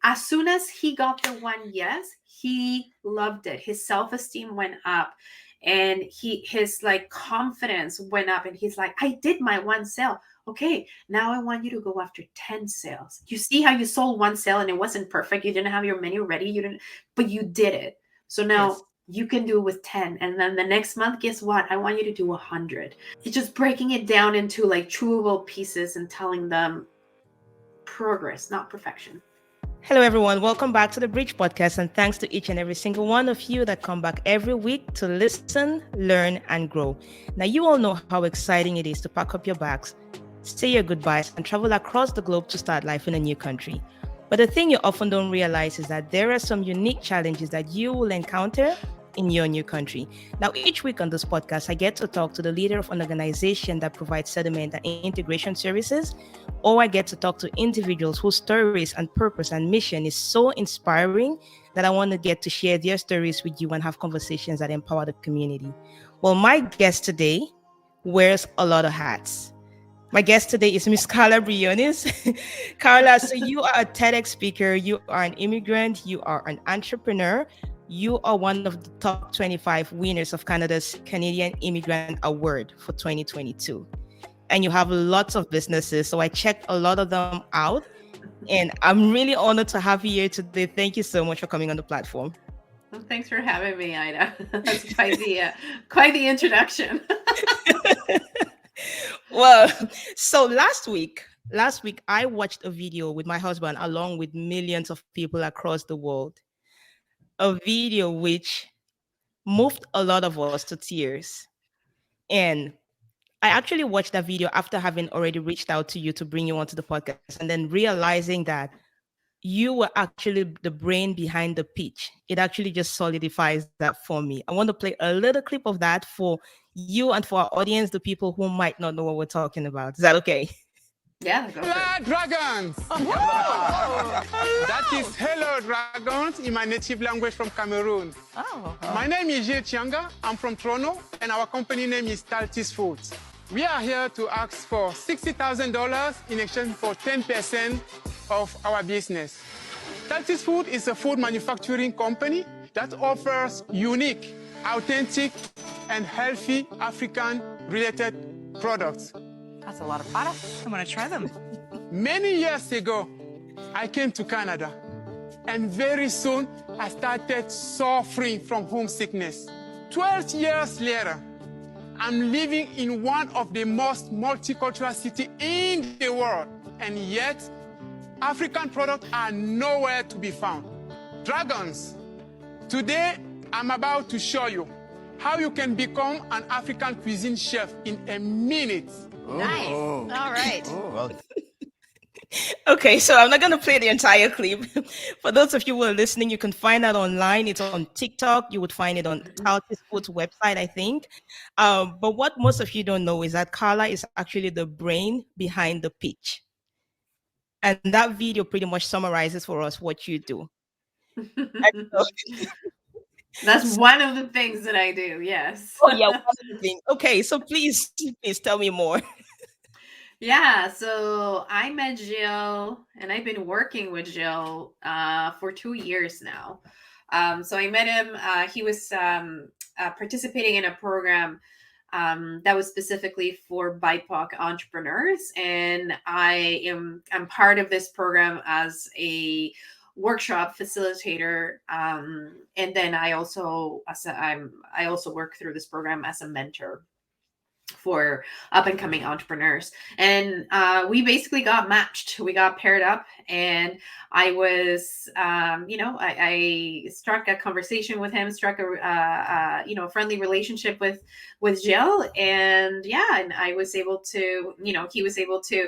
as soon as he got the one yes, he loved it. His self-esteem went up, and his like confidence went up, and he's like, I did my one sale. Okay, now I want you to go after 10 sales. You see how you sold one sale and it wasn't perfect. You didn't have your menu ready. You didn't, but you did it. So now Yes. you can do it with 10. And then the next month, guess what? I want you to do 100. It's just breaking it down into like chewable pieces and telling them progress, not perfection. Hello, everyone. Welcome back to the Bridge Podcast, and thanks to each and every single one of you that come back every week to listen, learn, and grow. Now, you all know how exciting it is to pack up your bags, say your goodbyes, and travel across the globe to start life in a new country. But the thing you often don't realize is that there are some unique challenges that you will encounter in your new country. Now, each week on this podcast, I get to talk to the leader of an organization that provides settlement and integration services, or I get to talk to individuals whose stories and purpose and mission is so inspiring that I want to get to share their stories with you and have conversations that empower the community. Well, my guest today wears a lot of hats. My guest today is Miss Karla Briones. Karla, so you are a TEDx speaker, you are an immigrant, you are an entrepreneur, you are one of the top 25 winners of Canada's Canadian Immigrant Award for 2022. And you have lots of businesses. So I checked a lot of them out. And I'm really honored to have you here today. Thank you so much for coming on the platform. Well, thanks for having me, Ida. That's quite the introduction. Well, so last week I watched a video with my husband along with millions of people across the world. A video which moved a lot of us to tears. And I actually watched that video after having already reached out to you to bring you onto the podcast and then realizing that you were actually the brain behind the pitch. It actually just solidifies that for me. I want to play a little clip of that for you and for our audience, the people who might not know what we're talking about. Is that okay? Yeah, go for it. Dragons! That is hello dragons in my native language from Cameroon. My name is Gilles Tchianga. I'm from Toronto, and our company name is Taltis Foods. We are here to ask for $60,000 in exchange for 10% of our business. Taltis Food is a food manufacturing company that offers unique, authentic, and healthy African-related products. That's a lot of products. I'm going to try them. Many years ago, I came to Canada, and very soon I started suffering from homesickness. 12 years later, I'm living in one of the most multicultural cities in the world, and yet African products are nowhere to be found. Dragons, today I'm about to show you how you can become an African cuisine chef in a minute. Nice. All right. Okay, so I'm not going to play the entire clip. For those of you who are listening, you can find that online. It's on TikTok. You would find it on Taltis Foods website, I think. But what most of you don't know is that Karla is actually the brain behind the pitch. And that video pretty much summarizes for us what you do. That's one of the things that I do. Yes. Oh yeah, one of the things. Okay, so please tell me more. Yeah, so I met Gilles, and I've been working with Gilles for 2 years now. So I met him. He was participating in a program that was specifically for BIPOC entrepreneurs, and I'm part of this program as a workshop facilitator, and then I also work through this program as a mentor for up and coming entrepreneurs. And we basically got matched. We got paired up, and I was, I struck a conversation with him, struck a friendly relationship with Gilles, and and I was able to, he was able to.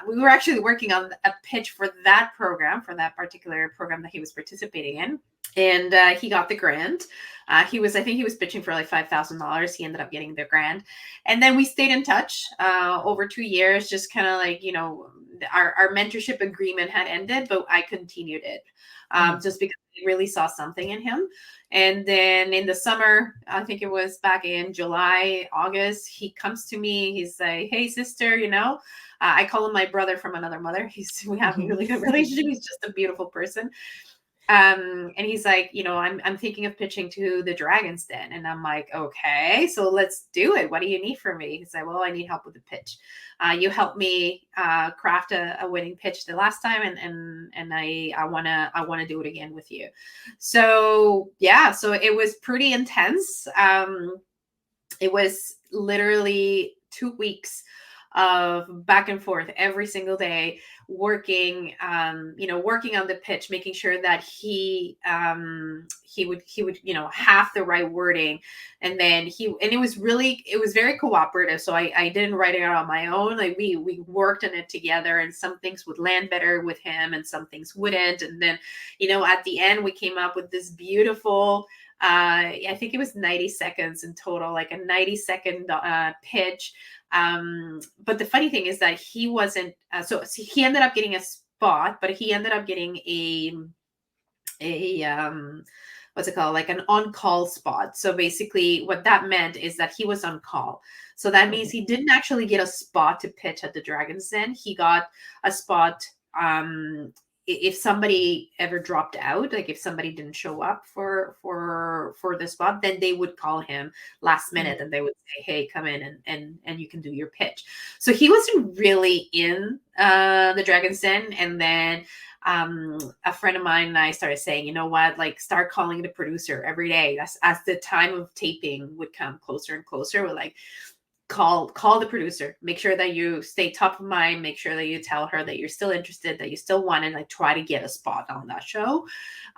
We were actually working on a pitch for that program, for that particular program that he was participating in. And he got the grant. I think he was pitching for like $5,000. He ended up getting the grant. And then we stayed in touch over 2 years, just kind of like, our mentorship agreement had ended, but I continued it just because I really saw something in him. And then in the summer, I think it was back in July, August, he comes to me. He's like, hey, sister, I call him my brother from another mother. We have a really good relationship. He's just a beautiful person. And he's like, I'm thinking of pitching to the Dragon's Den. And I'm like, okay, so let's do it. What do you need from me? He's like, well, I need help with the pitch. You helped me craft a winning pitch the last time, and I wanna do it again with you. So yeah, so it was pretty intense. It was literally 2 weeks of back and forth every single day, working working on the pitch, making sure that he would have the right wording. And then it was very cooperative. So I didn't write it out on my own. Like we worked on it together, and some things would land better with him and some things wouldn't. And then at the end we came up with this beautiful I think it was 90 seconds in total, like a 90-second pitch. But the funny thing is that he wasn't, so he ended up getting a spot, but he ended up getting a what's it called? Like an on-call spot. So basically what that meant is that he was on call. So that means he didn't actually get a spot to pitch at the Dragon's Den. He got a spot, if somebody ever dropped out, like if somebody didn't show up for the spot, then they would call him last minute and they would say, hey, come in and you can do your pitch. So he wasn't really in the Dragon's Den. And then a friend of mine and I started saying, you know what, like start calling the producer every day. As the time of taping would come closer and closer, we're like, call the producer, make sure that you stay top of mind, make sure that you tell her that you're still interested, that you still want to like try to get a spot on that show.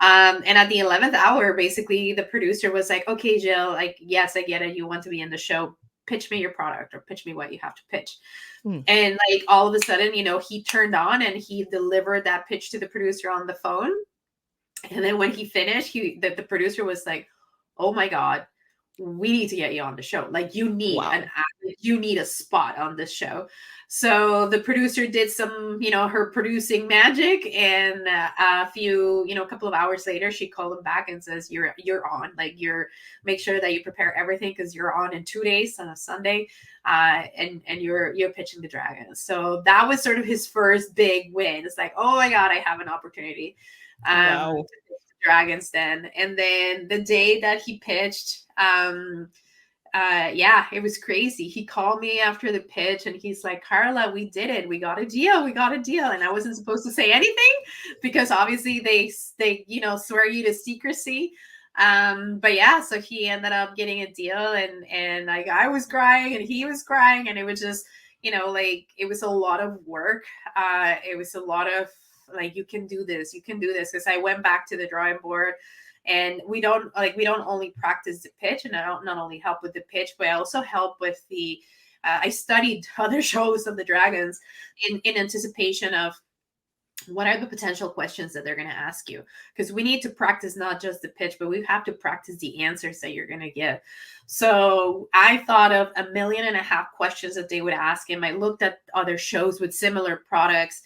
And at the 11th hour, basically the producer was like, okay, Jill, like, yes, I get it, you want to be in the show, pitch me your product or pitch me what you have to pitch. And like all of a sudden, he turned on and he delivered that pitch to the producer on the phone. And then when he finished, the producer was like, oh my God, we need to get you on the show. Like you need you need a spot on this show. So the producer did some, her producing magic, and a couple of hours later, she called him back and says, you're on, like make sure that you prepare everything because you're on in 2 days on a Sunday, and you're pitching the Dragons. So that was sort of his first big win. It's like, oh my God, I have an opportunity. To pitch the Dragons Den. And then the day that he pitched, it was crazy. He called me after the pitch and he's like, Karla, we did it. We got a deal. And I wasn't supposed to say anything because obviously they swear you to secrecy. But yeah, so he ended up getting a deal, and like I was crying and he was crying, and it was just, like it was a lot of work. It was a lot of like, you can do this. Because I went back to the drawing board. And we don't only practice the pitch, and I don't not only help with the pitch, but I also help with the. I studied other shows of the Dragons in anticipation of what are the potential questions that they're going to ask you, because we need to practice not just the pitch, but we have to practice the answers that you're going to give. So I thought of 1.5 million questions that they would ask him. I looked at other shows with similar products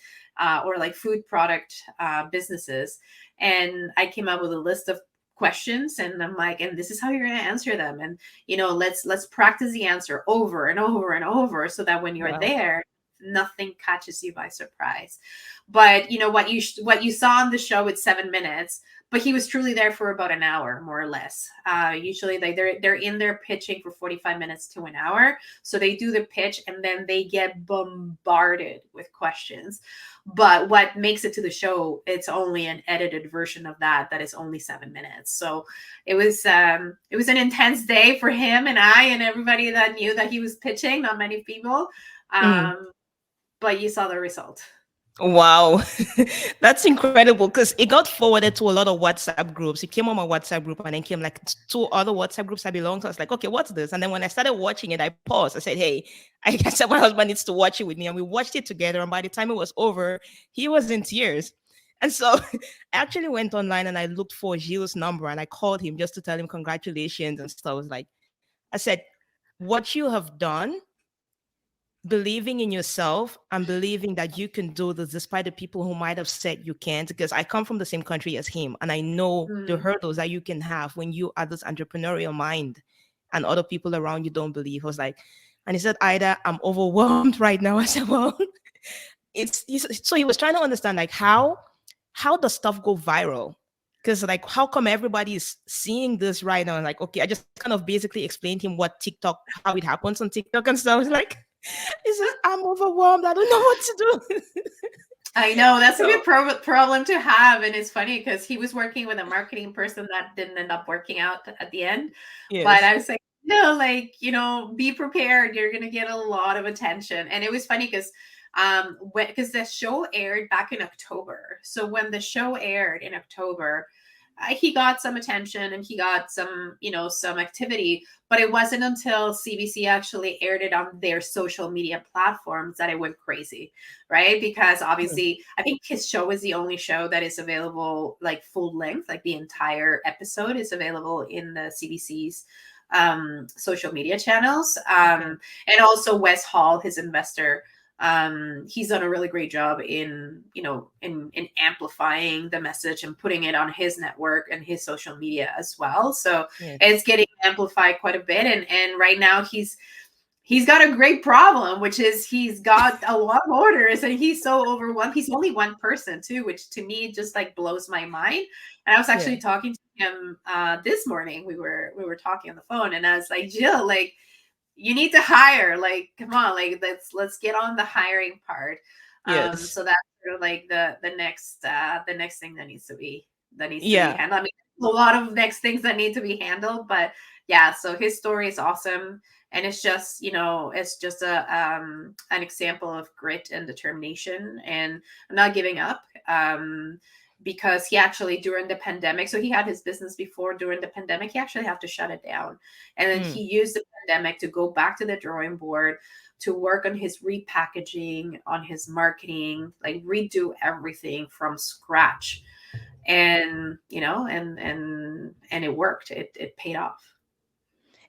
or like food product businesses, and I came up with a list of questions, and I'm like, and this is how you're going to answer them, and let's practice the answer over and over and over so that when you're there, nothing catches you by surprise. But what you saw on the show, it's 7 minutes, but he was truly there for about an hour, more or less. Usually they're in there pitching for 45 minutes to an hour. So they do the pitch and then they get bombarded with questions. But what makes it to the show, it's only an edited version of that is only 7 minutes. So it was an intense day for him and I and everybody that knew that he was pitching, not many people. But you saw the result. Wow, that's incredible, because it got forwarded to a lot of WhatsApp groups. It came on my WhatsApp group and then came like 2 other WhatsApp groups I belong to. I was like, okay, what's this? And then when I started watching it, I paused. I said, hey, I said my husband needs to watch it with me. And we watched it together. And by the time it was over, he was in tears. And so I actually went online and I looked for Gilles' number and I called him just to tell him congratulations and stuff. I said, what you have done, believing in yourself and believing that you can do this despite the people who might have said you can't, because I come from the same country as him and I know the hurdles that you can have when you are this entrepreneurial mind and other people around you don't believe. I was like, and he said, Ida, I'm overwhelmed right now. I said, well, So he was trying to understand like how does stuff go viral? Because like how come everybody is seeing this right now? And like, okay, I just kind of basically explained him what TikTok, how it happens on TikTok and stuff. It's like, it's just, I'm overwhelmed. I don't know what to do. I know that's a So good problem to have, and it's funny because he was working with a marketing person that didn't end up working out at the end. But yes, I was like, no, like be prepared. You're gonna get a lot of attention, and it was funny because because the show aired back in October. So when the show aired in October, he got some attention and he got some some activity, but it wasn't until CBC actually aired it on their social media platforms that it went crazy, right? Because obviously I think his show is the only show that is available like full length, like the entire episode is available in the CBC's social media channels. And also Wes Hall, his investor, he's done a really great job in in amplifying the message and putting it on his network and his social media as well, so yes, it's getting amplified quite a bit. And right now he's got a great problem, which is he's got a lot of orders and he's so overwhelmed. He's only one person too, which to me just like blows my mind. And I was yeah, actually talking to him this morning. We were talking on the phone, and I was like, Jill, like, you need to hire, like, come on, like, let's get on the hiring part. yes, So that's sort of like the next thing that needs to be yeah, handled. I mean, a lot of next things that need to be handled, but yeah, so his story is awesome. And it's just it's just an example of grit and determination and not giving up. Because he actually, during the pandemic, so he had his business before, during the pandemic he actually had to shut it down, and then he used the pandemic to go back to the drawing board, to work on his repackaging, on his marketing, like redo everything from scratch. And and it worked. It paid off.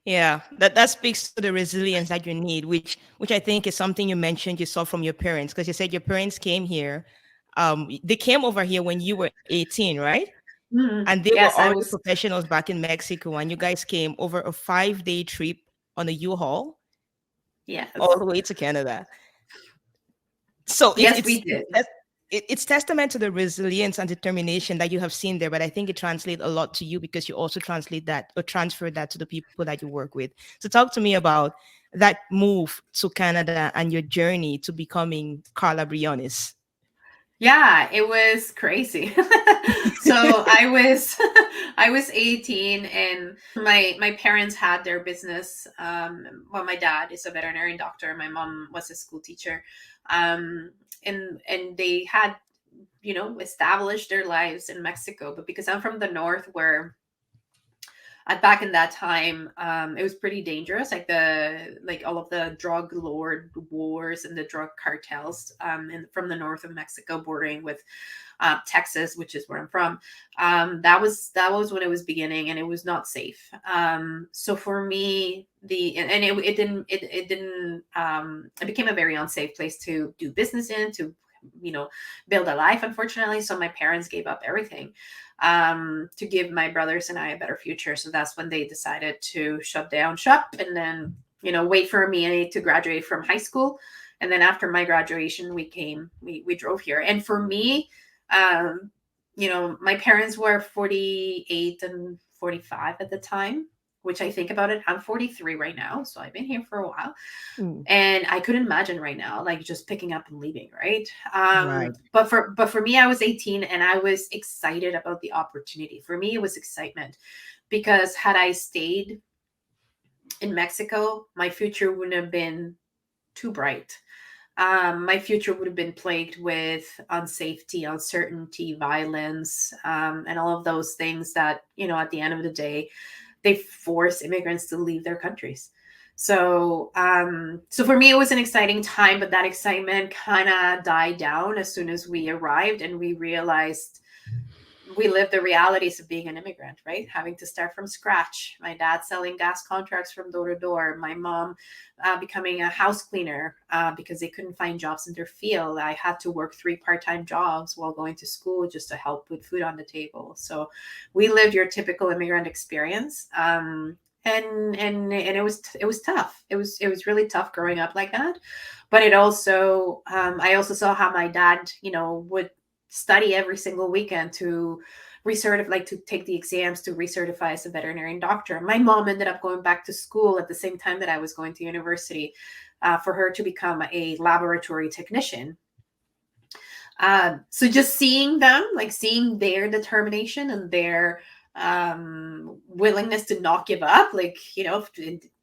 yeah. That speaks to the resilience that you need, which I think is something you mentioned you saw from your parents, because you said your parents came here. They came over here when you were 18, right? Mhm. And they were Yes, I already was. professionals back in Mexico, and you guys came over a 5-day trip on a U-Haul all Yes. the way to Canada. So Yes, we did. it's testament to the resilience and determination that you have seen there. But I think it translates a lot to you because you also translate that or transfer that to the people that you work with. So talk to me about that move to Canada and your journey to becoming Karla Briones. Yeah, it was crazy. So I was I was 18, and my parents had their business. Well, my dad is a veterinary doctor, my mom was a school teacher. And they had established their lives in Mexico, but because I'm from the north, where back in that time, it was pretty dangerous, like all of the drug lord wars and the drug cartels, from the north of Mexico, bordering with Texas, which is where I'm from. That was when it was beginning, and it was not safe. So for me, it became a very unsafe place to do business in, to build a life, unfortunately. So my parents gave up everything, to give my brothers and I a better future. So that's when they decided to shut down shop, and then wait for me to graduate from high school. And then after my graduation, we drove here. And for me, um, my parents were 48 and 45 at the time, which I think about it, I'm 43 right now. So I've been here for a while. Mm, And I couldn't imagine right now, like, just picking up and leaving, right? right. But for me, I was 18 and I was excited about the opportunity. For me, it was excitement, because had I stayed in Mexico, my future wouldn't have been too bright. My future would have been plagued with unsafety, uncertainty, violence, and all of those things that, at the end of the day, they force immigrants to leave their countries. So for me, it was an exciting time, but that excitement kind of died down as soon as we arrived and we realized we lived the realities of being an immigrant, right? Having to start from scratch. My dad selling gas contracts from door to door. My mom becoming a house cleaner because they couldn't find jobs in their field. I had to work 3 part-time jobs while going to school just to help put food on the table. So we lived your typical immigrant experience. and it was tough. It was really tough growing up like that. But it also, I also saw how my dad, would study every single weekend to recertify, like to take the exams to recertify as a veterinarian doctor. My mom ended up going back to school at the same time that I was going to university, for her to become a laboratory technician. So just seeing them, like seeing their determination and their willingness to not give up, like,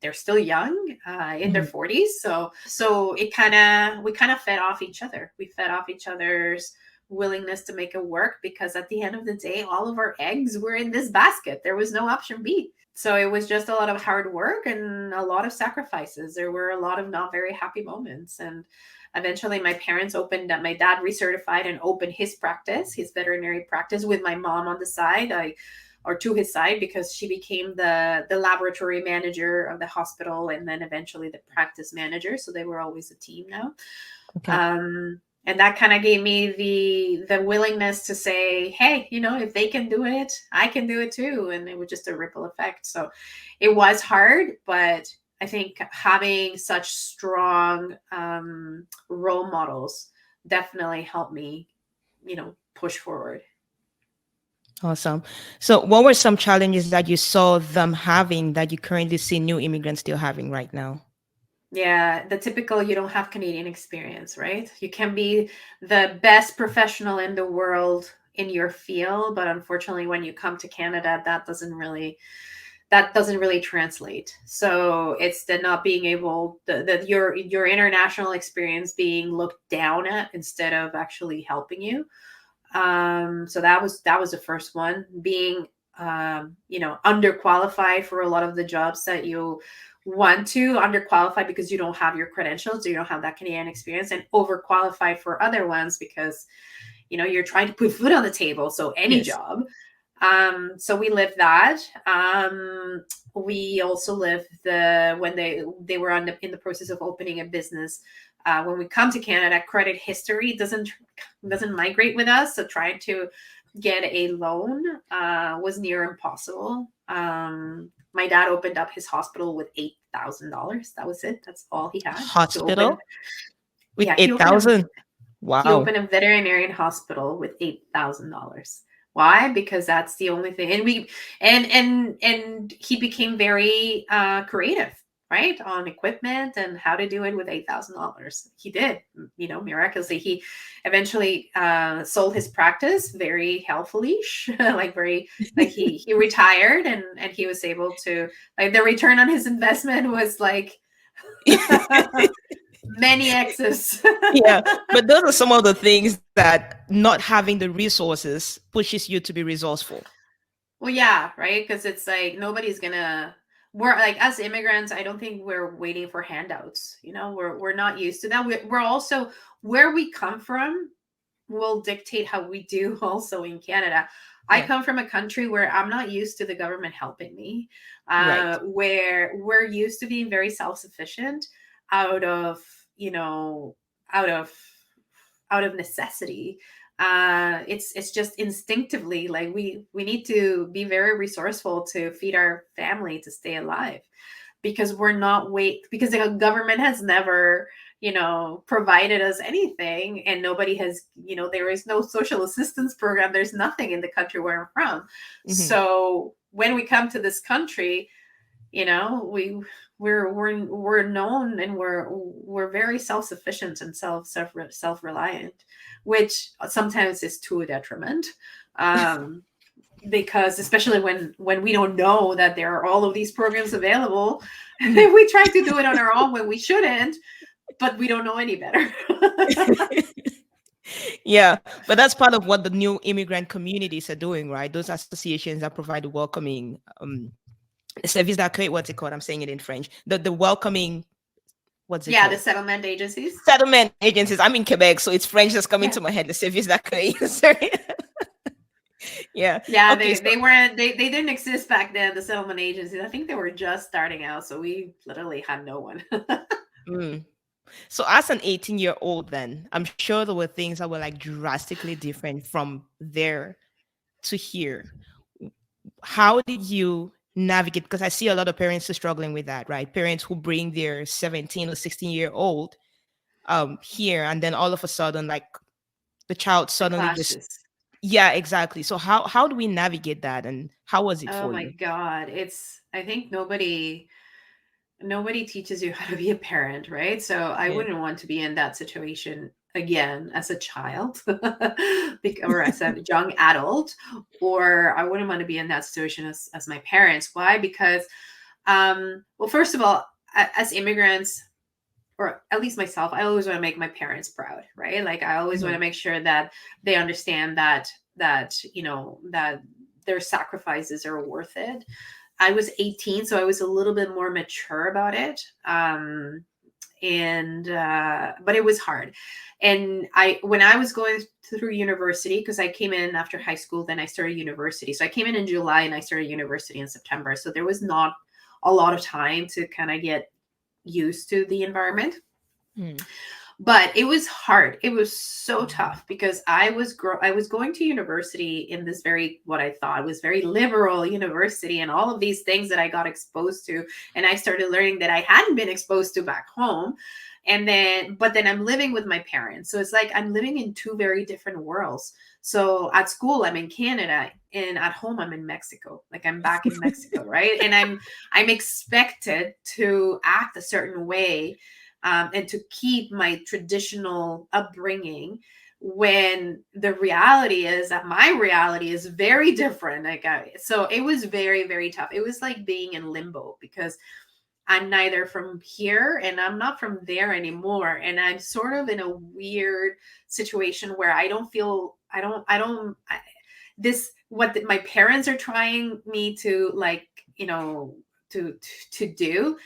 they're still young, in their 40s. So we kind of fed off each other. We fed off each other's willingness to make it work, because at the end of the day, all of our eggs were in this basket. There was no option B. So it was just a lot of hard work and a lot of sacrifices. There were a lot of not very happy moments. And eventually my dad recertified and opened his practice, his veterinary practice, with my mom on the side, or to his side, because she became the laboratory manager of the hospital, and then eventually the practice manager. So they were always a team now. Okay. And that kind of gave me the willingness to say, hey, if they can do it, I can do it too. And it was just a ripple effect. So it was hard, but I think having such strong role models definitely helped me, push forward. Awesome. So what were some challenges that you saw them having that you currently see new immigrants still having right now? Yeah, the typical, you don't have Canadian experience, right? You can be the best professional in the world in your field, but unfortunately, when you come to Canada, that doesn't really translate. So it's the not being able, your international experience being looked down at instead of actually helping you. So that was the first one, being underqualified for a lot of the jobs that you want to, underqualified because you don't have your credentials, you don't have that Canadian experience, and overqualified for other ones because you're trying to put food on the table. So any job. So we lived that. We also lived when they were in the process of opening a business. When we come to Canada, credit history doesn't migrate with us. So trying to get a loan was near impossible. My dad opened up his hospital with $8,000. That was it. That's all he had. Hospital with 8,000. Wow. He opened a veterinarian hospital with $8,000. Why? Because that's the only thing. And he became very creative, right, on equipment and how to do it with $8,000. He did, miraculously. He eventually sold his practice very healthily, he retired, and he was able to, like, the return on his investment was like many X's. Yeah, but those are some of the things that not having the resources pushes you to be resourceful. Well, yeah, right, because it's like we're like, as immigrants, I don't think we're waiting for handouts. We're not used to that. We're also, where we come from will dictate how we do also in Canada. I come from a country where I'm not used to the government helping me, where we're used to being very self-sufficient out of necessity. It's just instinctively, like, we need to be very resourceful to feed our family, to stay alive, because because the government has never provided us anything, and nobody has, there is no social assistance program. There's nothing in the country where I'm from. Mm-hmm. So when we come to this country, we're known, and we're very self-sufficient and self-reliant, which sometimes is to a detriment, because especially when we don't know that there are all of these programs available, we try to do it on our own when we shouldn't, but we don't know any better. Yeah, but that's part of what the new immigrant communities are doing, right? Those associations that provide welcoming service d'accueil, what's it called? I'm saying it in French. The welcoming, what's it called? The settlement agencies. Settlement agencies. I'm in Quebec, so it's French that's coming to my head. The service d'accueil. Sorry. Yeah. Okay, they didn't exist back then, the settlement agencies. I think they were just starting out, so we literally had no one. So as an 18-year-old then, I'm sure there were things that were like drastically different from there to here. How did you navigate, because I see a lot of parents are struggling with that, right? Parents who bring their 17 or 16-year-old here, and then all of a sudden, like, the child The suddenly just, clashes. yeah, exactly. So how do we navigate that, and how was it Oh for my you? God. I think nobody teaches you how to be a parent, right? So I Yeah. wouldn't want to be in that situation again as a child or as a young adult, or I wouldn't want to be in that situation as my parents. Why? Because, well, first of all, as immigrants, or at least myself, I always want to make my parents proud, right? Like I always want Mhm. to make sure that they understand that their sacrifices are worth it. I was 18, so I was a little bit more mature about it. And But it was hard. And when I was going through university, because I came in after high school, then I started university. So I came in July and I started university in September. So there was not a lot of time to kind of get used to the environment. Mm. But it was hard. It was so tough because I was going to university in this very, what I thought was very liberal university, and all of these things that I got exposed to, and I started learning that I hadn't been exposed to back home. But then I'm living with my parents, so it's like I'm living in two very different worlds. So at school I'm in Canada, and at home I'm in Mexico. Like I'm back in Mexico, right? And I'm expected to act a certain way, and to keep my traditional upbringing, when the reality is that my reality is very different. So it was very, very tough. It was like being in limbo, because I'm neither from here and I'm not from there anymore. And I'm sort of in a weird situation where I don't feel, this, my parents are trying me to, like, to do.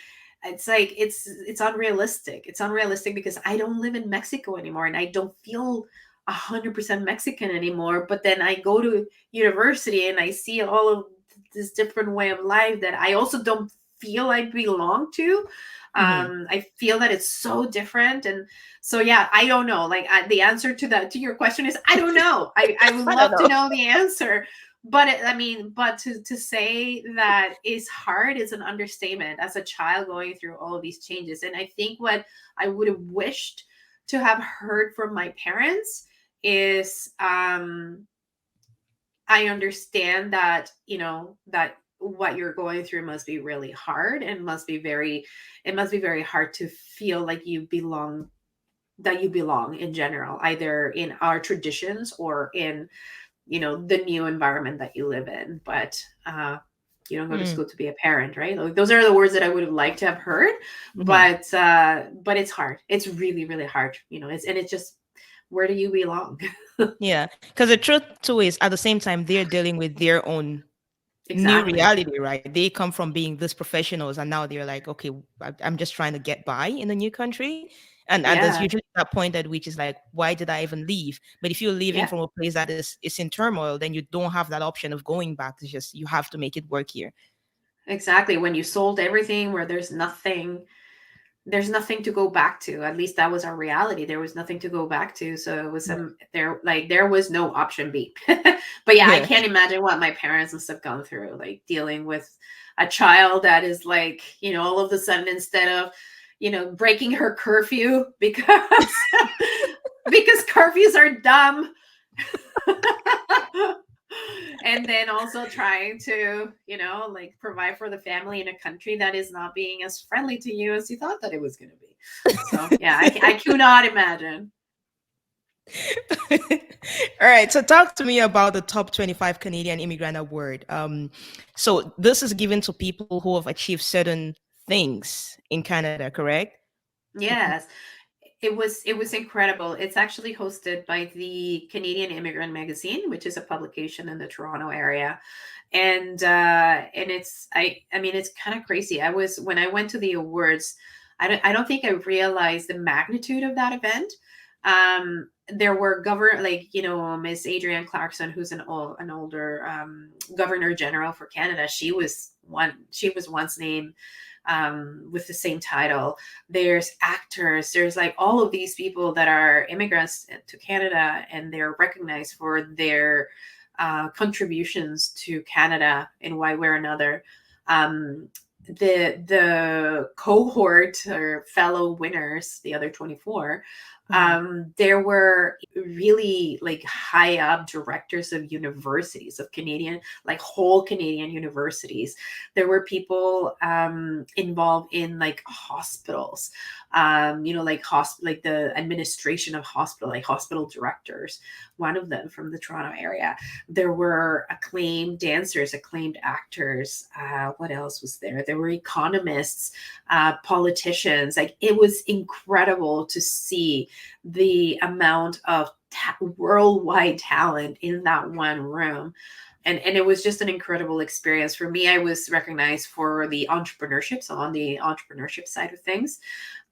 It's like it's unrealistic. It's unrealistic because I don't live in Mexico anymore, and I don't feel 100% Mexican anymore. But then I go to university and I see all of this different way of life that I also don't feel I belong to. Mhm. I feel that it's so different. And so, yeah, I don't know. Like, the answer to your question is I don't know. I would I don't love to know. know the answer. But but to say that is hard is an understatement, as a child going through all of these changes. And I think what I would have wished to have heard from my parents is, I understand that, that what you're going through must be really hard, and it must be very hard to feel like you belong, that you belong in general, either in our traditions or in, the new environment that you live in. But you don't go to Mm. school to be a parent, right? Like, those are the words that I would have liked to have heard. Mhm. But it's hard. It's really, really hard. It's just, where do you belong? Yeah, because the truth too is, at the same time, they're dealing with their own new Exactly. reality, right? They come from being these professionals, and now they're like, okay, I'm just trying to get by in a new country. And there's Yeah. usually that point at which is like, why did I even leave? But if you're leaving Yeah. from a place that is in turmoil, then you don't have that option of going back. It's just, you have to make it work here. Exactly. When you sold everything, where there's nothing to go back to. At least that was our reality. There was nothing to go back to. So it was Yeah. there was no option B. But yeah, I Yeah. can't imagine what my parents must have gone through, like dealing with a child that is like, all of a sudden, instead of, breaking her curfew because because curfews are dumb. And then also trying to, like, provide for the family in a country that is not being as friendly to you as you thought that it was going to be. So yeah, I cannot imagine. All right. So talk to me about the top 25 Canadian Immigrant Award. So this is given to people who have achieved certain things in Canada, correct? Yes, it was incredible. It's actually hosted by the Canadian Immigrant magazine, which is a publication in the Toronto area. And I mean, it's kind of crazy. When I went to the awards, I don't think I realized the magnitude of that event. There were like, Miss Adrienne Clarkson, who's an older, governor general for Canada. She was once named, with the same title. There's actors, there's like all of these people that are immigrants to Canada, and they're recognized for their contributions to Canada in one way or another. The cohort or fellow winners, the other 24, there were really like high up directors of universities, of Canadian, like whole Canadian universities. There were people involved in like hospitals, like the administration of hospital, like hospital directors, one of them from the Toronto area. There were acclaimed dancers, acclaimed actors. What else was there? There were economists, politicians. Like, it was incredible to see the amount of worldwide talent in that one room. And it was just an incredible experience. For me, I was recognized for the entrepreneurship. So on the entrepreneurship side of things,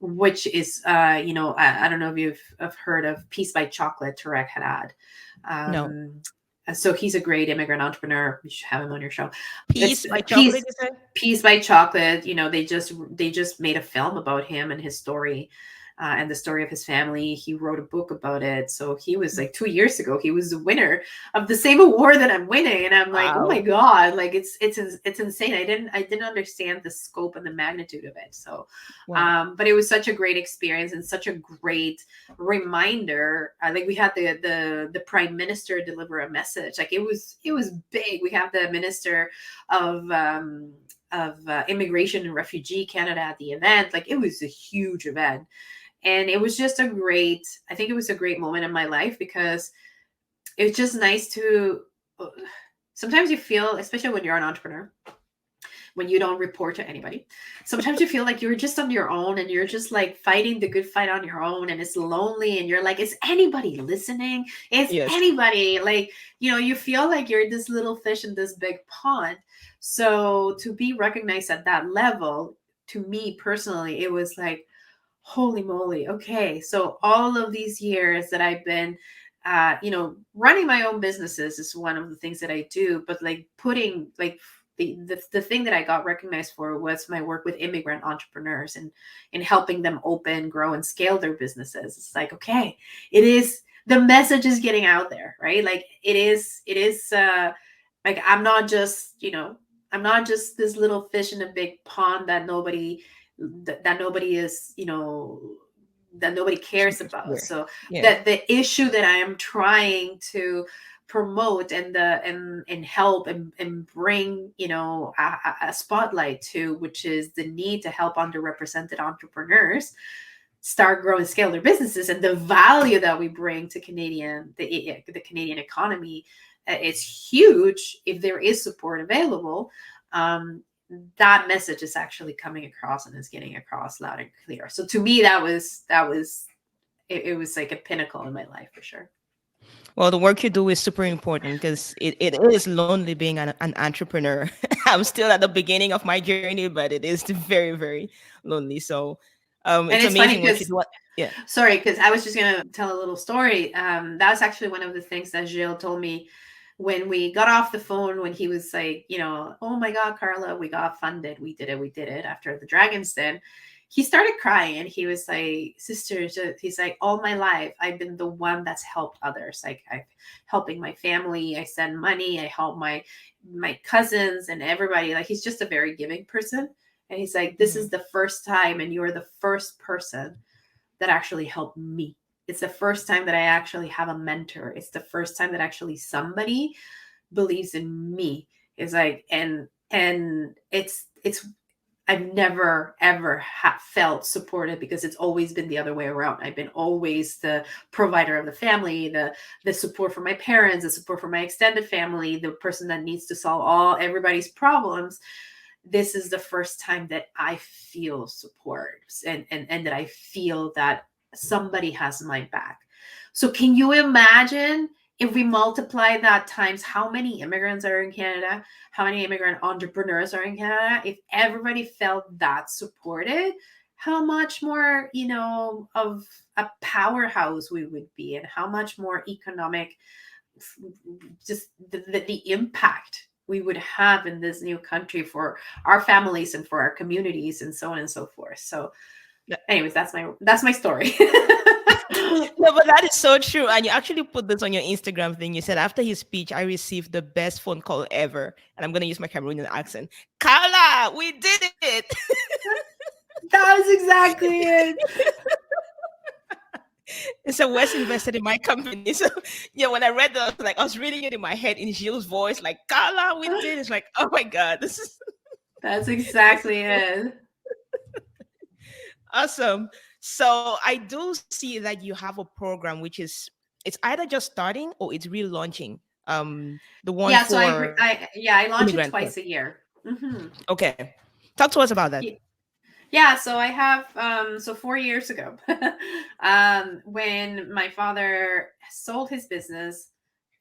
which is, I don't know if you've heard of Peace by Chocolate, Tarek Haddad. No. So he's a great immigrant entrepreneur. You should have him on your show. Peace by Chocolate, you said? Peace by Chocolate. They just made a film about him and his story. And the story of his family. He wrote a book about it. So he was like 2 years ago, he was the winner of the same award that I'm winning. And I'm like, wow. Oh my God, like it's insane. I didn't understand the scope and the magnitude of it. So, wow. But it was such a great experience and such a great reminder. Like, we had the Prime Minister deliver a message. Like, it was big. We have the Minister of Immigration and Refugee Canada at the event. Like, it was a huge event. And it was just I think it was a great moment in my life, because it's just nice to, sometimes you feel, especially when you're an entrepreneur, when you don't report to anybody, sometimes you feel like you're just on your own and you're just like fighting the good fight on your own, and it's lonely, and you're like, is anybody listening? Is anybody, like, you feel like you're this little fish in this big pond. So to be recognized at that level, to me personally, it was like, holy moly. Okay. So all of these years that I've been, running my own businesses is one of the things that I do, but like putting like the thing that I got recognized for was my work with immigrant entrepreneurs and helping them open, grow, and scale their businesses. It's like, okay, the message is getting out there, right? Like it is like, I'm not just this little fish in a big pond that nobody is, that nobody cares about. So that the issue that I am trying to promote and help and bring, a spotlight to, which is the need to help underrepresented entrepreneurs start, grow, and scale their businesses, and the value that we bring to the Canadian economy is huge if there is support available. That message is actually coming across and is getting across loud and clear. So to me, it was like a pinnacle in my life, for sure. Well, the work you do is super important, because it is lonely being an entrepreneur. I'm still at the beginning of my journey, but it is very, very lonely. So it's amazing what you do. Yeah. Sorry, because I was just going to tell a little story. That was actually one of the things that Gilles told me when we got off the phone, when he was like, oh my God, Karla, we got funded. We did it after the Dragon's Den. He started crying, and he was like, sisters, he's like, all my life, I've been the one that's helped others. Like, I'm helping my family. I send money. I help my cousins and everybody. Like, he's just a very giving person. And he's like, this is the first time, and you're the first person that actually helped me. It's the first time that I actually have a mentor. It's the first time that actually somebody believes in me. It's like, and it's I've never, ever felt supported, because it's always been the other way around. I've been always the provider of the family, the support for my parents, the support for my extended family, the person that needs to solve everybody's problems. This is the first time that I feel support and that I feel that somebody has my back. So can you imagine if we multiply that times how many immigrants are in Canada, how many immigrant entrepreneurs are in Canada? If everybody felt that supported, how much more, of a powerhouse we would be, and how much more economic, just the impact we would have in this new country for our families and for our communities and so on and so forth. So anyways, that's my story. No, but that is so true. And you actually put this on your Instagram thing. You said after his speech, I received the best phone call ever. And I'm going to use my Cameroonian accent. Karla, we did it. That was exactly it. So Wes invested in my company. So yeah, when I read that, I was reading it in my head in Gilles' voice, like, Karla, we did it. It's like, oh my God, this is That's exactly it. awesome. So I do see that you have a program which is it's either just starting or it's relaunching. The one Yeah, so for I launch it immigrant. twice a year. Okay. Talk to us about that. Yeah, so I have so 4 years ago, when my father sold his business,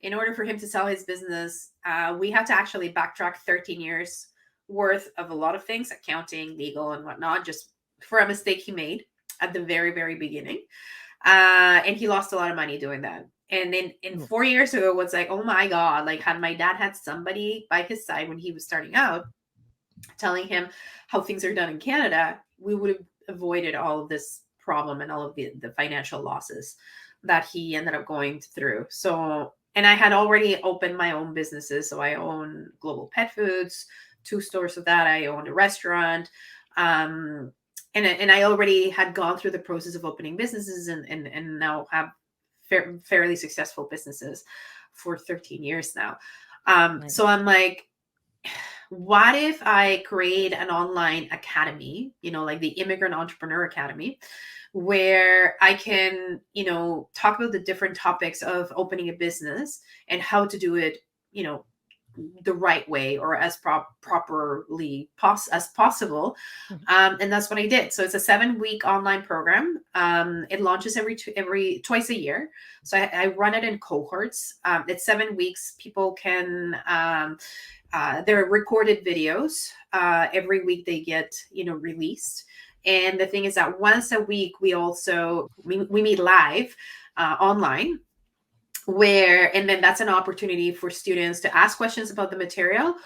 in order for him to sell his business, we had to actually backtrack 13 years worth of a lot of things, accounting, legal, and whatnot, just for a mistake he made at the very, very beginning. And he lost a lot of money doing that. And then in 4 years ago, it was like, oh my God, like had my dad had somebody by his side when he was starting out, telling him how things are done in Canada, we would have avoided all of this problem and all of the financial losses that he ended up going through. So, and I had already opened my own businesses. So I own Global Pet Foods, 2 stores of that. I owned a restaurant. And I already had gone through the process of opening businesses and now have fairly successful businesses for 13 years now. So I'm like, what if I create an online academy, like the Immigrant Entrepreneur Academy, where I can, talk about the different topics of opening a business and how to do it, the right way or as properly as possible. And that's what I did. So it's a 7-week online program. It launches twice a year. So I run it in cohorts. It's 7 weeks. People can, there are recorded videos. Every week they get, released. And the thing is that once a week, we meet live online, and then that's an opportunity for students to ask questions about the material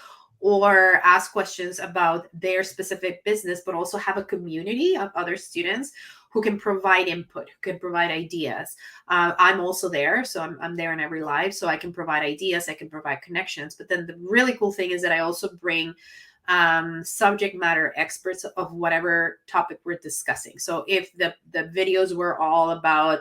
or ask questions about their specific business, but also have a community of other students who can provide input, who can provide ideas. I'm also there. So I'm there in every live. So I can provide ideas, I can provide connections. But then the really cool thing is that I also bring subject matter experts of whatever topic we're discussing. So if the videos were all about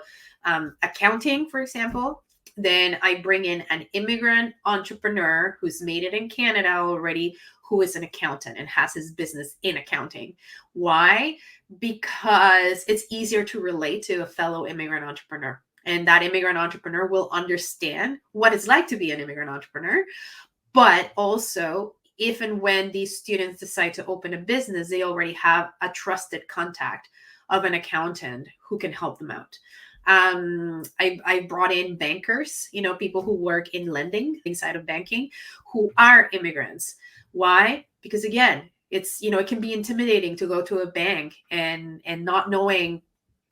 accounting, for example, then I bring in an immigrant entrepreneur who's made it in Canada already, who is an accountant and has his business in accounting. Why? Because it's easier to relate to a fellow immigrant entrepreneur. And that immigrant entrepreneur will understand what it's like to be an immigrant entrepreneur. But also, if and when these students decide to open a business, they already have a trusted contact of an accountant who can help them out. I brought in bankers, people who work in lending inside of banking, who are immigrants. Why? Because again, it's, it can be intimidating to go to a bank and not knowing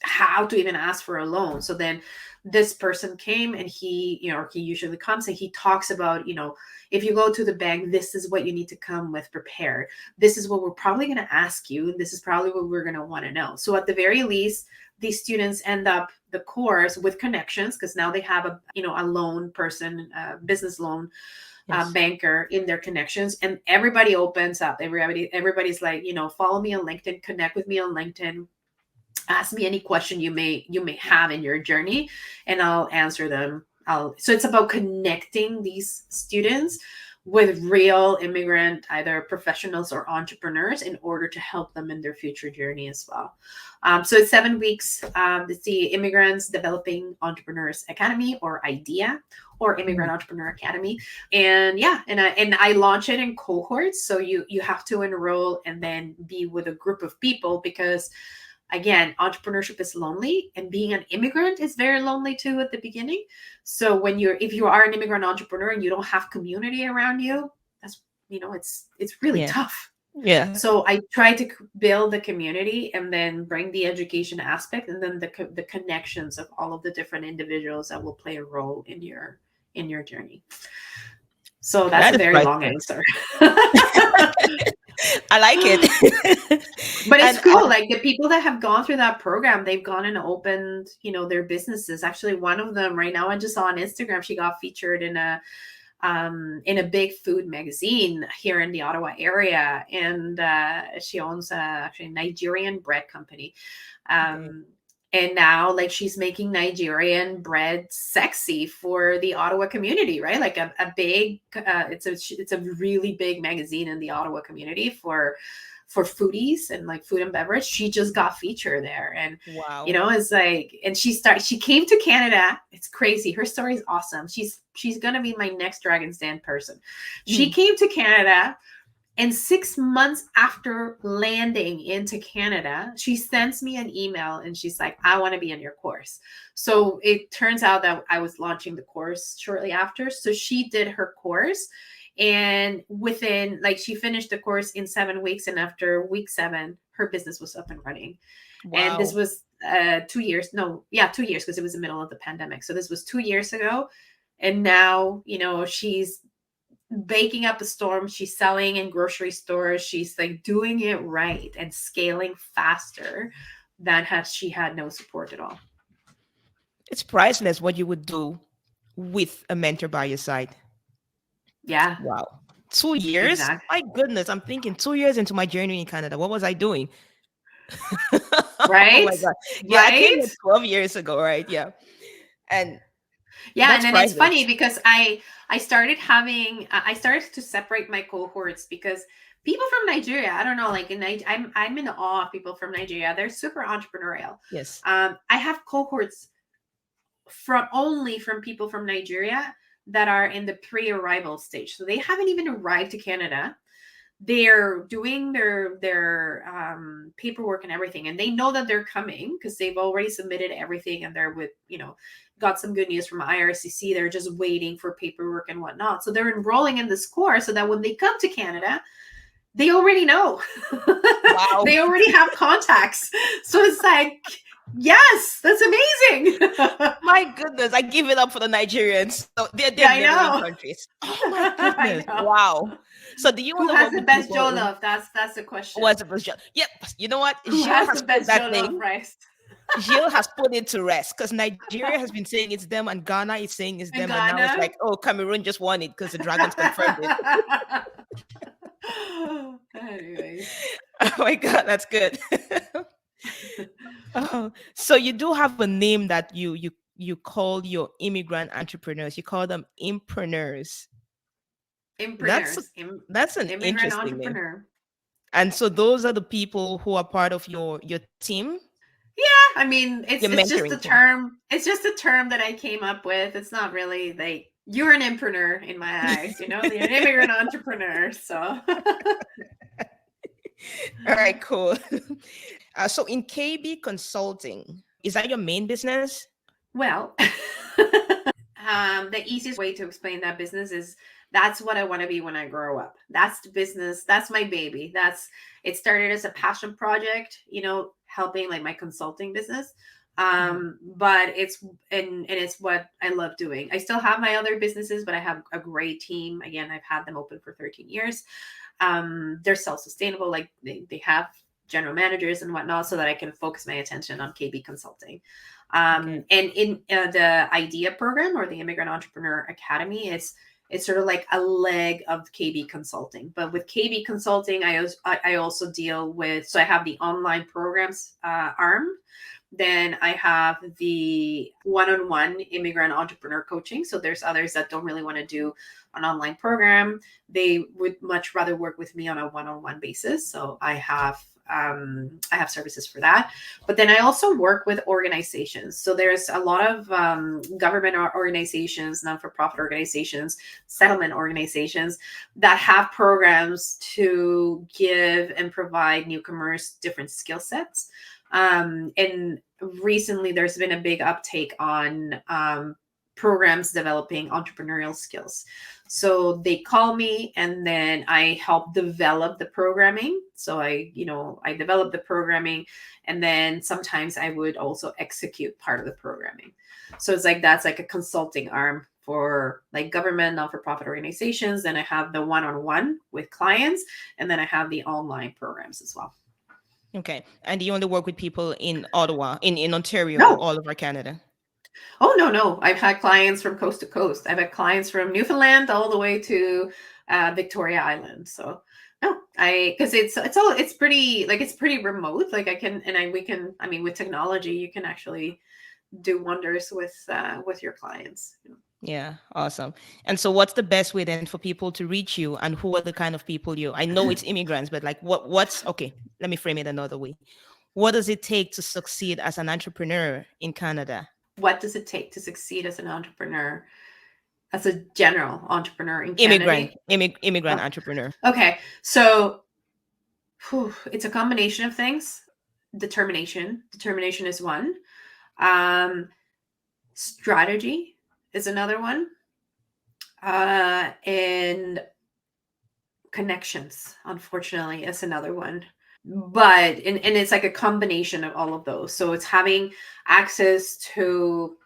how to even ask for a loan. So then this person came and he usually comes and he talks about, if you go to the bank, this is what you need to come with prepared. This is what we're probably going to ask you. And this is probably what we're going to want to know. So at the very least, these students end up the course with connections because now they have a loan person, business loan banker in their connections, and everybody opens up. Everybody's like, follow me on LinkedIn, connect with me on LinkedIn, ask me any question you may have in your journey, and I'll answer them. So it's about connecting these students with real immigrant, either professionals or entrepreneurs, in order to help them in their future journey as well. So it's 7 weeks. It's the Immigrants Developing Entrepreneurs Academy, or IDEA, or Immigrant Entrepreneur Academy. And I launch it in cohorts. So you have to enroll and then be with a group of people, because again, entrepreneurship is lonely, and being an immigrant is very lonely too at the beginning. So if you are an immigrant entrepreneur and you don't have community around you, that's, it's really tough. Yeah. So I try to build the community and then bring the education aspect, and then the connections of all of the different individuals that will play a role in your journey. So that's a very long answer. I like it. But it's And cool. Like the people that have gone through that program, they've gone and opened, their businesses. Actually, one of them right now, I just saw on Instagram, she got featured in a big food magazine here in the Ottawa area, and she owns actually a Nigerian bread company. okay. And now, like, she's making Nigerian bread sexy for the Ottawa community, right? Like a big, it's a really big magazine in the Ottawa community for foodies and like food and beverage. She just got featured there, and Wow. it's like, and she came to Canada. It's crazy. Her story is awesome. She's gonna be my next Dragon's Den person. She came to Canada. And 6 months after landing into Canada, she sends me an email and she's like, I want to be in your course. So it turns out that I was launching the course shortly after. So she did her course. And within, like, she finished the course in 7 weeks. And after week 7, her business was up and running. Wow. And this was 2 years. No, yeah, 2 years, because it was the middle of the pandemic. So this was 2 years ago. And now, she's baking up a storm. She's selling in grocery stores. She's like doing it right and scaling faster than she had no support at all. It's priceless what you would do with a mentor by your side. Yeah. Wow. 2 years? Exactly. My goodness. I'm thinking 2 years into my journey in Canada. What was I doing? Right? Oh my God. Yeah, right? I came here 12 years ago, right? Yeah. And yeah, that's and then it's priceless. funny because I started to separate my cohorts, because people from Nigeria, I don't know, like I'm in awe of people from Nigeria. They're super entrepreneurial. Yes. I have cohorts from people from Nigeria that are in the pre-arrival stage. So they haven't even arrived to Canada. They're doing their paperwork and everything, and they know that they're coming because they've already submitted everything, and they're with, got some good news from IRCC. They're just waiting for paperwork and whatnot. So they're enrolling in this course so that when they come to Canada, they already know. Wow. They already have contacts. So it's like, yes, that's amazing. My goodness, I give it up for the Nigerians. So they're Yeah, I neighboring know. countries. Oh my I goodness. know. Wow. So do you Who want to has work the with best people in- jollof? That's the question. What's the best jollof? Yep. You know what? Who Gilles has has the put best that jollof thing. rice? Gilles has put it to rest because Nigeria has been saying it's them and Ghana is saying it's them. And now it's like, oh, Cameroon just won it because the Dragons confirmed it. Anyways. Oh my God, that's good. So you do have a name that you call your immigrant entrepreneurs. You call them impreneurs. That's Impreneurs. an Immigrant interesting name. entrepreneur. And so those are the people who are part of your team, I mean, it's your just a mentoring team. term. It's just a term that I came up with. It's not really like, you're an impreneur in my eyes, you're an immigrant entrepreneur. So All right, cool. So in KB Consulting, is that your main business? well, the easiest way to explain that business is, that's what I want to be when I grow up. That's the business. That's my baby. It started as a passion project, helping like my consulting business. But it's what I love doing. I still have my other businesses, but I have a great team. Again, I've had them open for 13 years. They're self-sustainable. Like they have general managers and whatnot, so that I can focus my attention on KB Consulting. And in the IDEA program, or the Immigrant Entrepreneur Academy, it's sort of like a leg of KB Consulting. But with KB Consulting, I also deal with, so I have the online programs arm. Then I have the one-on-one immigrant entrepreneur coaching. So there's others that don't really want to do an online program. They would much rather work with me on a one-on-one basis. So I have services for that. But then I also work with organizations. So there's a lot of government organizations, non-for-profit organizations, settlement organizations that have programs to give and provide newcomers different skill sets. And recently there's been a big uptake on programs developing entrepreneurial skills. So they call me, and then I help develop the programming. So I develop the programming, and then sometimes I would also execute part of the programming. So it's like, that's like a consulting arm for like government, not-for-profit organizations. Then I have the one-on-one with clients, and then I have the online programs as well. Okay. And you only work with people in Ottawa, in Ontario, or No. all over Canada? Oh, no. I've had clients from coast to coast. I've had clients from Newfoundland all the way to Victoria Island. So no, because it's pretty remote. Like I mean, with technology, you can actually do wonders with your clients. Yeah, awesome. And so what's the best way then for people to reach you, and who are the kind of people I know it's immigrants, but like what's okay, let me frame it another way. What does it take to succeed as an entrepreneur in Canada? What does it take to succeed as an entrepreneur, as a general entrepreneur in Canada? Immigrant entrepreneur. Okay, so it's a combination of things. Determination is one. Strategy is another one. And connections, unfortunately, is another one. But and it's like a combination of all of those. So it's having access to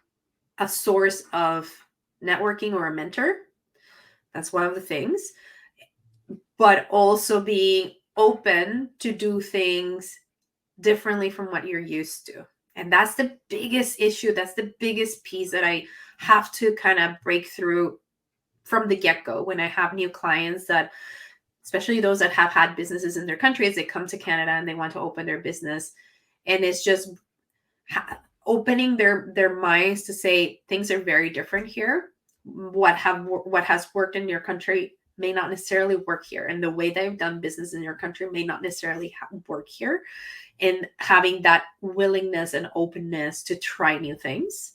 a source of networking or a mentor. That's one of the things. But also being open to do things differently from what you're used to. And that's the biggest issue. That's the biggest piece that I have to kind of break through from the get-go when I have new clients, that especially those that have had businesses in their countries, they come to Canada and they want to open their business. And it's just opening their minds to say things are very different here. What has worked in your country may not necessarily work here, and the way they've done business in your country may not necessarily work here. And having that willingness and openness to try new things,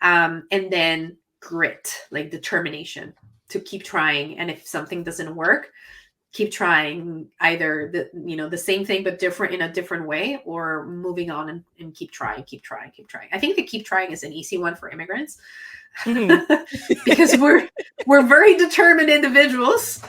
and then grit, like determination to keep trying. And if something doesn't work, keep trying either the same thing but different in a different way, or moving on and keep trying. I think the keep trying is an easy one for immigrants. Because we're very determined individuals.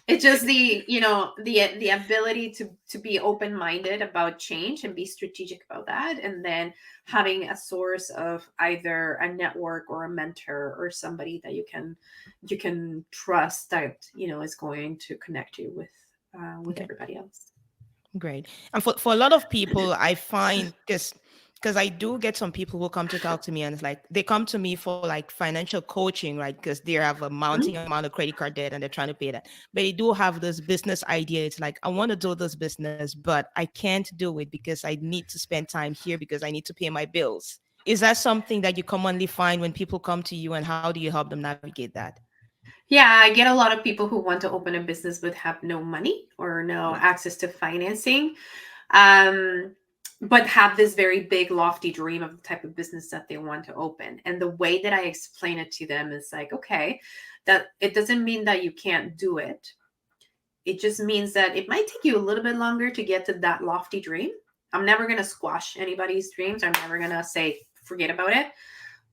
It's just the ability to be open-minded about change and be strategic about that, and then having a source of either a network or a mentor or somebody that you can trust that is going to connect you with Okay. everybody else. Great. And for a lot of people, I find because I do get some people who come to talk to me, and it's like they come to me for like financial coaching, right? Because they have a mounting amount of credit card debt and they're trying to pay that. But they do have this business idea. It's like, I want to do this business, but I can't do it because I need to spend time here because I need to pay my bills. Is that something that you commonly find when people come to you, and how do you help them navigate that? Yeah, I get a lot of people who want to open a business but have no money or no access to financing. But have this very big, lofty dream of the type of business that they want to open. And the way that I explain it to them is like, okay, that it doesn't mean that you can't do it. It just means that it might take you a little bit longer to get to that lofty dream. I'm never going to squash anybody's dreams. I'm never going to say, forget about it.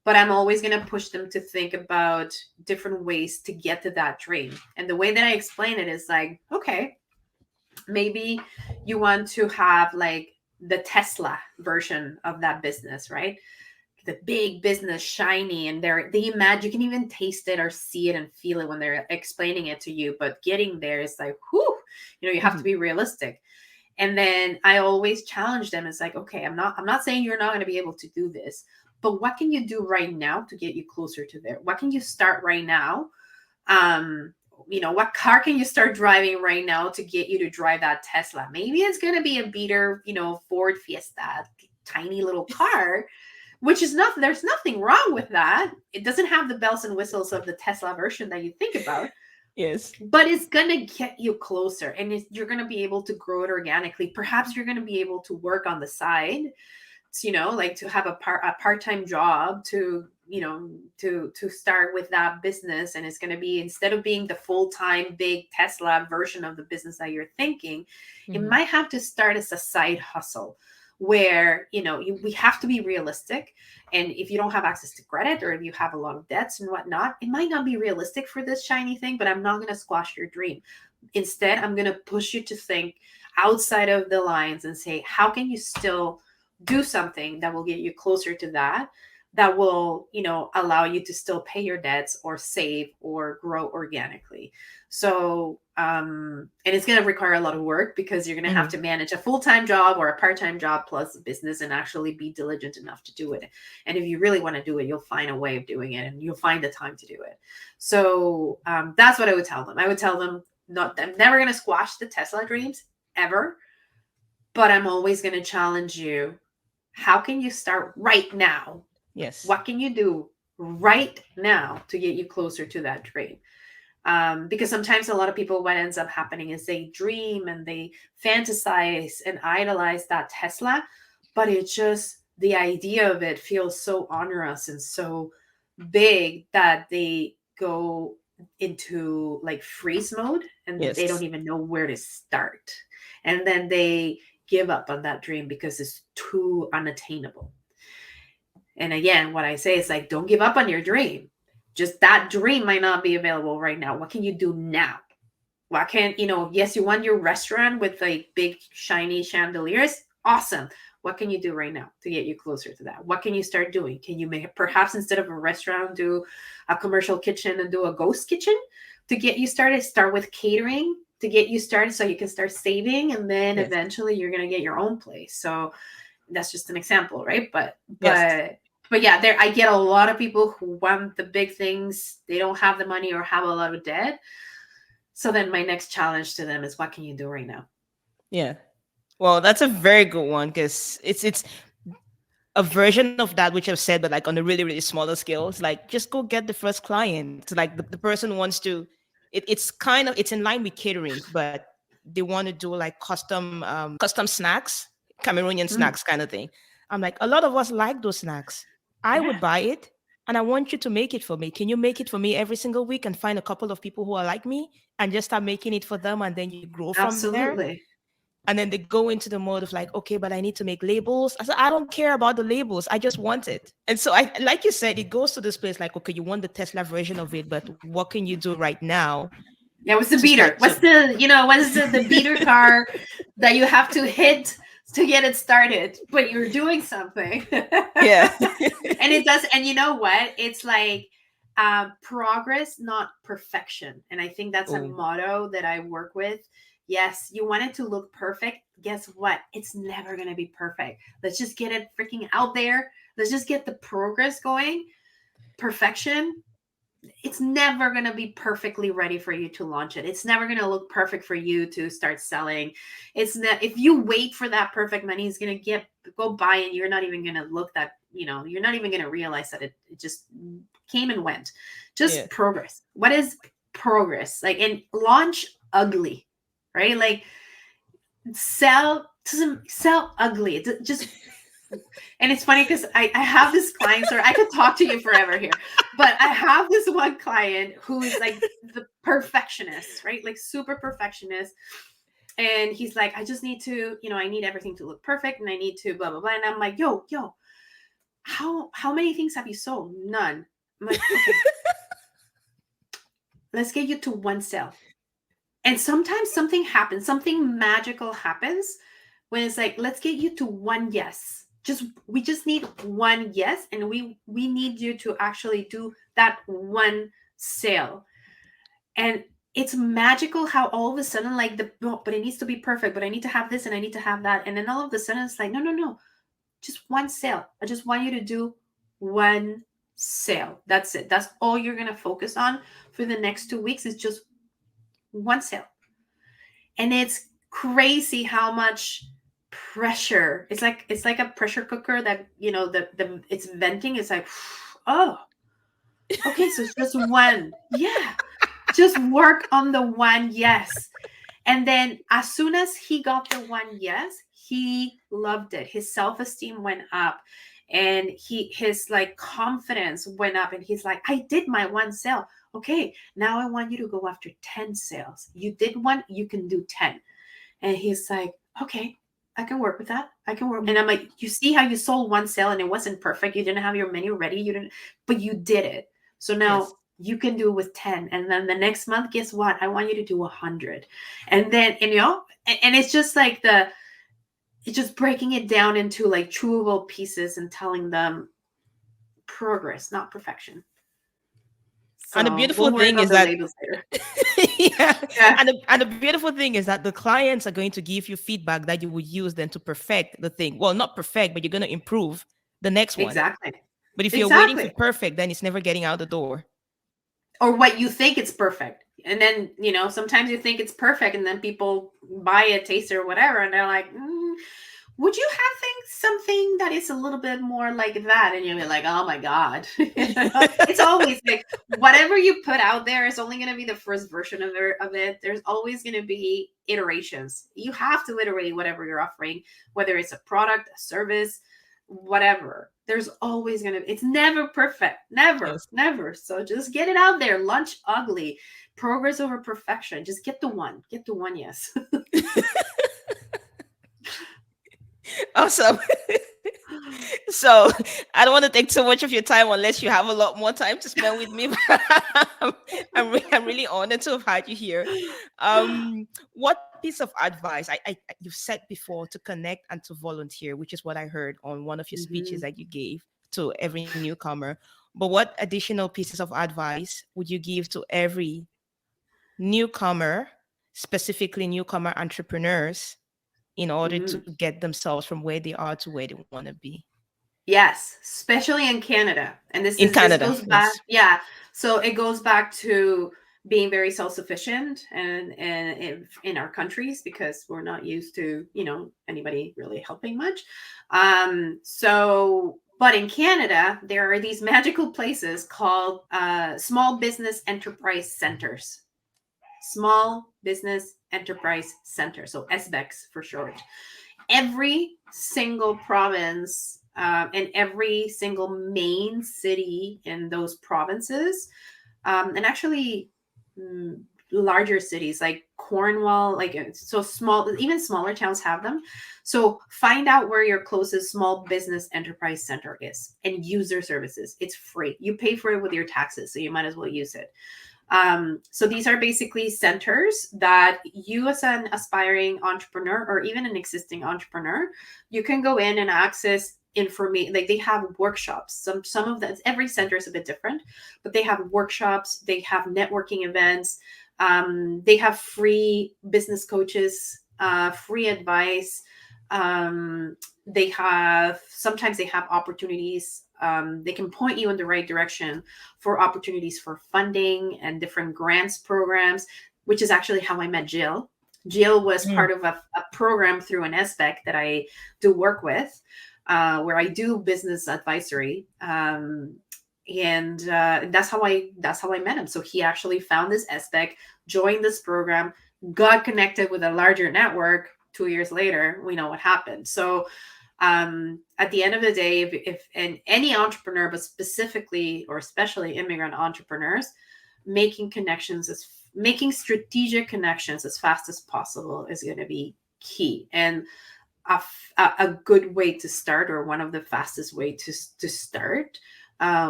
But I'm always going to push them to think about different ways to get to that dream. And the way that I explain it is like, okay, maybe you want to have like the Tesla version of that business, right? The big business, shiny, and they imagine, you can even taste it or see it and feel it when they're explaining it to you. But getting there is like, whew, you have to be realistic. And then I always challenge them. It's like, okay, I'm not saying you're not going to be able to do this, but what can you do right now to get you closer to there? What can you start right now? What car can you start driving right now to get you to drive that Tesla? Maybe it's going to be a beater, Ford Fiesta, tiny little car, which is nothing. There's nothing wrong with that. It doesn't have the bells and whistles of the Tesla version that you think about. Yes. But it's going to get you closer, and you're going to be able to grow it organically. Perhaps you're going to be able to work on the side, like to have a part-time job to start with that business. And it's going to be, instead of being the full-time big Tesla version of the business that you're thinking, it might have to start as a side hustle where, we have to be realistic. And if you don't have access to credit, or if you have a lot of debts and whatnot, it might not be realistic for this shiny thing, but I'm not going to squash your dream. Instead, I'm going to push you to think outside of the lines and say, how can you still do something that will get you closer to that, that will, allow you to still pay your debts or save or grow organically. So, and it's going to require a lot of work because you're going to have to manage a full-time job or a part-time job plus a business and actually be diligent enough to do it. And if you really want to do it, you'll find a way of doing it and you'll find the time to do it. So that's what I would tell them. I would tell them, I'm never going to squash the Tesla dreams ever, but I'm always going to challenge you. How can you start right now? Yes. What can you do right now to get you closer to that dream? Because sometimes a lot of people, what ends up happening is they dream and they fantasize and idolize that Tesla, but it's just the idea of it feels so onerous and so big that they go into like freeze mode and they don't even know where to start. And then they give up on that dream because it's too unattainable. And again, what I say is like, don't give up on your dream. Just that dream might not be available right now. What can you do now? Why can't, yes, you want your restaurant with like big shiny chandeliers. Awesome. What can you do right now to get you closer to that? What can you start doing? Can you make, perhaps instead of a restaurant, do a commercial kitchen and do a ghost kitchen to get you started? Start with catering to get you started so you can start saving. And then eventually you're going to get your own place. So that's just an example, right? But yeah, I get a lot of people who want the big things. They don't have the money or have a lot of debt. So then my next challenge to them is, what can you do right now? Yeah. Well, that's a very good one because it's a version of that which I've said, but like on a really, really smaller scale. It's like, just go get the first client. It's like the person wants to, it's in line with catering, but they want to do like custom snacks, Cameroonian snacks kind of thing. I'm like, a lot of us like those snacks. I would buy it and I want you to make it for me. Can you make it for me every single week and find a couple of people who are like me and just start making it for them, and then you grow from there? And then they go into the mode of like, okay, but I need to make labels. I said, I don't care about the labels. I just want it. And so like you said, it goes to this place like, okay, you want the Tesla version of it, but what can you do right now? Yeah, what's the beater? What's the beater car that you have to hit to get it started? But you're doing something. Yeah. And it does. And you know what? It's like progress, not perfection. And I think that's a motto that I work with. Yes, you want it to look perfect. Guess what? It's never going to be perfect. Let's just get it freaking out there. Let's just get the progress going. Perfection, it's never going to be perfectly ready for you to launch it. It's never going to look perfect for you to start selling. It's not, if you wait for that perfect money, it's going to go by and you're not even going to look that, you're not even going to realize that it just came and went. Just progress. What is progress? Like, and launch ugly. Right? Like sell ugly. Just, and it's funny because I have this client, so I could talk to you forever here, but I have this one client who is like the perfectionist, right? Like super perfectionist. And he's like, I just need to, I need everything to look perfect and I need to blah, blah, blah. And I'm like, yo, how many things have you sold? None. I'm like, okay, let's get you to one sale. And sometimes something happens, something magical happens when it's like, let's get you to one yes. We just need one yes. And we need you to actually do that one sale. And it's magical how all of a sudden, like but it needs to be perfect, but I need to have this and I need to have that. And then all of a sudden it's like, no, just one sale. I just want you to do one sale. That's it. That's all you're going to focus on for the next 2 weeks is just one sale. And it's crazy how much pressure. It's like a pressure cooker that, it's venting. It's like, oh, okay. So it's just one. Yeah. Just work on the one yes. And then as soon as he got the one yes, he loved it. His self-esteem went up and his like confidence went up. And he's like, I did my one sale. Okay, now I want you to go after 10 sales. You did one, you can do 10. And he's like, okay, I can work with that. I can work. And I'm like, you see how you sold one sale and it wasn't perfect. You didn't have your menu ready. But you did it. So now you can do it with 10. And then the next month, guess what? I want you to do 100. And then, and it's just like it's just breaking it down into like chewable pieces and telling them, progress, not perfection. And the So beautiful we'll work thing on is the that labels later. yeah. Yeah, And the beautiful thing is that the clients are going to give you feedback that you will use then to perfect the thing. Well, not perfect, but you're going to improve the next one. exactly. But if you're waiting for Exactly. perfect, then it's never getting out the door. Or what you think it's perfect. And then, sometimes you think it's perfect and then people buy a taster or whatever and they're like, would you have something that is a little bit more like that? And you'll be like, oh my God. It's always like whatever you put out there is only going to be the first version of it. There's always going to be iterations. You have to iterate whatever you're offering, whether it's a product, a service, whatever. There's always going to, it's never perfect. Never, Yes. never. So just get it out there. Lunch ugly. Progress over perfection. Just get the one. Get the one, yes. Awesome. So I don't want to take so much of your time unless you have a lot more time to spend with me. I'm really honored to have had you here. What piece of advice you've said before to connect and to volunteer, which is what I heard on one of your speeches that you gave to every newcomer. But what additional pieces of advice would you give to every newcomer, specifically newcomer entrepreneurs, in order to get themselves from where they are to where they want to be? Yes, especially in Canada. And this Canada, goes back, yes. yeah. So it goes back to being very self-sufficient and in our countries because we're not used to, anybody really helping much. But in Canada, there are these magical places called small business enterprise centers. Small business enterprise center. So SBECs for short. Every single province and every single main city in those provinces, and actually larger cities like Cornwall, so small, even smaller towns have them. So find out where your closest small business enterprise center is and use their services. It's free. You pay for it with your taxes, so you might as well use it. So these are basically centers that you as an aspiring entrepreneur or even an existing entrepreneur, you can go in and access information. Like they have workshops. Some of that, every center is a bit different, but they have workshops, they have networking events, they have free business coaches, free advice. Sometimes they have opportunities. They can point you in the right direction for opportunities for funding and different grants programs, which is actually how I met Gilles. Gilles was part of a program through an SBEC that I do work with, where I do business advisory. And that's how I met him. So he actually found this SBEC, joined this program, got connected with a larger network. 2 years later, we know what happened. So at the end of the day, if any entrepreneur, but specifically or especially immigrant entrepreneurs, making strategic connections as fast as possible is going to be key. And a good way to start, or one of the fastest way to start,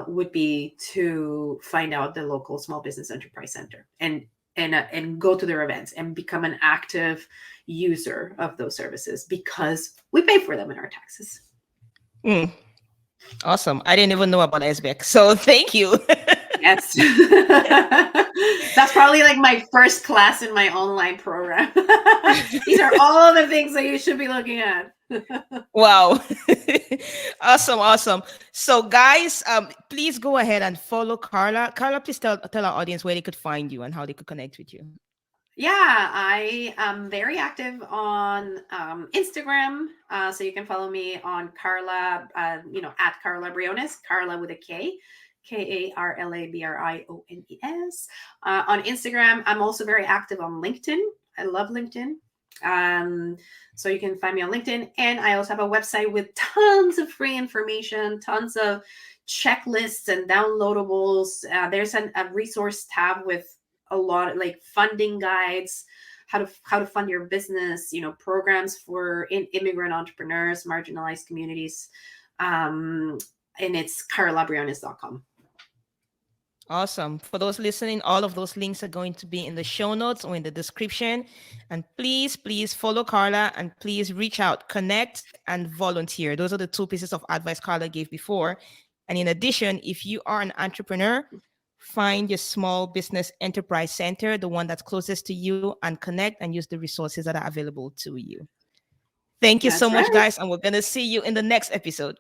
would be to find out the local small business enterprise center and go to their events and become an active user of those services because we pay for them in our taxes. Awesome. I didn't even know about SBEC. So thank you. Yes. That's probably like my first class in my online program. These are all the things that you should be looking at. Wow. Awesome. So guys, please go ahead and follow Karla. Karla, please tell our audience where they could find you and how they could connect with you. Yeah, I am very active on Instagram. So you can follow me on Karla, at Karla Briones, Karla with a K. KarlaBriones. On Instagram, I'm also very active on LinkedIn. I love LinkedIn. So you can find me on LinkedIn. And I also have a website with tons of free information, tons of checklists and downloadables. There's a resource tab with a lot of like funding guides, how to fund your business, programs for immigrant entrepreneurs, marginalized communities. And it's karlabriones.com. Awesome. For those listening, all of those links are going to be in the show notes or in the description. And please follow Karla and please reach out, connect, and volunteer. Those are the two pieces of advice Karla gave before. And in addition, if you are an entrepreneur, find your small business enterprise center, the one that's closest to you, and connect and use the resources that are available to you. Thank you so That's much, right. guys. And we're going to see you in the next episode.